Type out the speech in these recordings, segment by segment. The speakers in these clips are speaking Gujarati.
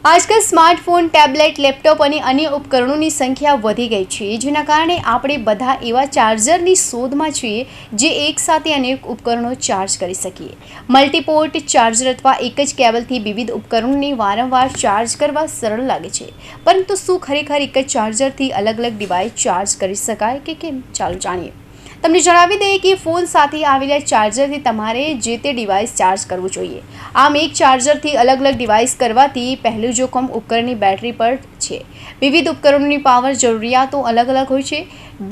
આજકાલ સ્માર્ટફોન, ટેબ્લેટ, લેપટોપ અને અન્ય ઉપકરણોની સંખ્યા વધી ગઈ છે, જેના કારણે આપણે બધા એવા ચાર્જરની શોધમાં છીએ જે એકસાથે અનેક ઉપકરણો ચાર્જ કરી શકીએ. મલ્ટીપોર્ટ ચાર્જર અથવા એક જ કેબલથી વિવિધ ઉપકરણોને વારંવાર ચાર્જ કરવા સરળ લાગે છે, પરંતુ શું ખરેખર એક જ ચાર્જરથી અલગ અલગ ડિવાઇસ ચાર્જ કરી શકાય કે કેમ? ચાલો જાણીએ. તમને જણાવી દઈએ કે ફોન સાથે આવેલા ચાર્જરથી તમારે જે તે ડિવાઇસ ચાર્જ કરવું જોઈએ. આમ એક ચાર્જરથી અલગ અલગ ડિવાઇસ કરવાથી પહેલું જોખમ ઉપકરણની બેટરી પર છે. વિવિધ ઉપકરણોની પાવર જરૂરિયાતો અલગ અલગ હોય છે.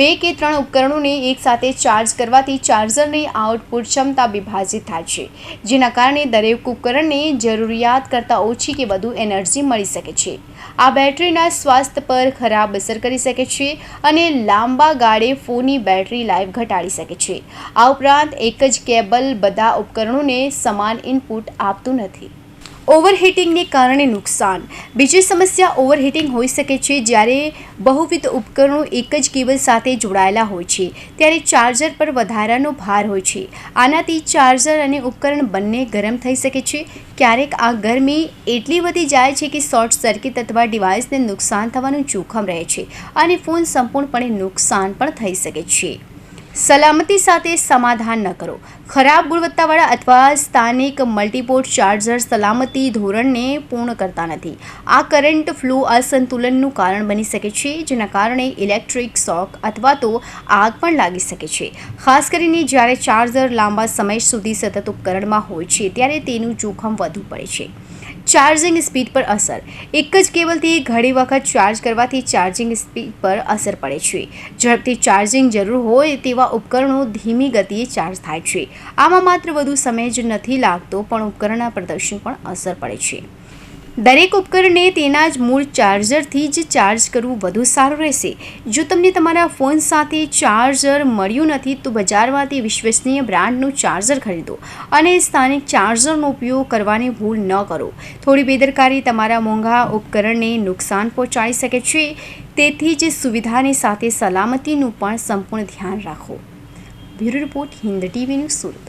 2 કે 3 ઉપકરણોને એકસાથે ચાર્જ કરવાથી ચાર્જરની આઉટપુટ ક્ષમતા વિભાજિત થાય છે, જેના કારણે દરેક ઉપકરણને જરૂરિયાત કરતાં ઓછી કે વધુ એનર્જી મળી શકે છે. આ બેટરીના સ્વાસ્થ્ય પર ખરાબ અસર કરી શકે છે અને લાંબા ગાળે ફોનની બેટરી લાઈફ ઘટાડી શકે છે. આ ઉપરાંત એક જ કેબલ બધા ઉપકરણોને સમાન ઇનપુટ આપતું નથી. ઓવરહીટિંગને કારણે નુકસાન. બીજી સમસ્યા ઓવરહીટિંગ હોઈ શકે છે. જ્યારે બહુવિધ ઉપકરણો એક જ કેબલ સાથે જોડાયેલા હોય છે ત્યારે ચાર્જર પર વધારાનો ભાર હોય છે. આનાથી ચાર્જર અને ઉપકરણ બંને ગરમ થઈ શકે છે. ક્યારેક આ ગરમી એટલી વધી જાય છે કે શોર્ટ સર્કિટ અથવા ડિવાઇસને નુકસાન થવાનું જોખમ રહે છે અને ફોન સંપૂર્ણપણે નુકસાન પણ થઈ શકે છે. સલામતી સાથે સમાધાન ન કરો. ખરાબ ગુણવત્તાવાળા અથવા સ્થાનિક મલ્ટીપોર્ટ ચાર્જર સલામતી ધોરણને પૂર્ણ કરતા નથી. આ કરંટ ફ્લો અસંતુલનનું કારણ બની શકે છે, જેના કારણે ઇલેક્ટ્રિક શોક અથવા તો આગ પણ લાગી શકે છે. ખાસ કરીને જ્યારે ચાર્જર લાંબા સમય સુધી સતત ઉપકરણમાં હોય છે ત્યારે તેનું જોખમ વધુ પડે છે. ચાર્જિંગ સ્પીડ પર અસર. એક જ કેબલથી ઘણી વખત ચાર્જ કરવાથી ચાર્જિંગ સ્પીડ પર અસર પડે છે. ઝડપથી ચાર્જિંગ જરૂર હોય તેવા ઉપકરણો ધીમી ગતિએ ચાર્જ થાય છે. આમાં માત્ર વધુ સમય જ નથી લાગતો, પણ ઉપકરણના પ્રદર્શન પણ અસર પડે છે. દરેક ઉપકરણને તેના જ મૂળ ચાર્જરથી જ ચાર્જ કરવું વધુ સારું રહેશે. જો તમને તમારા ફોન સાથે ચાર્જર મળ્યું નથી તો બજારમાંથી વિશ્વસનીય બ્રાન્ડનું ચાર્જર ખરીદો અને સ્થાનિક ચાર્જરનો ઉપયોગ કરવાની ભૂલ ન કરો. થોડી બેદરકારી તમારા મોંઘા ઉપકરણને નુકસાન પહોંચાડી શકે છે, તેથી જ સુવિધાની સાથે સલામતીનું પણ સંપૂર્ણ ધ્યાન રાખો. Bureau report, Hind TV news, Surat.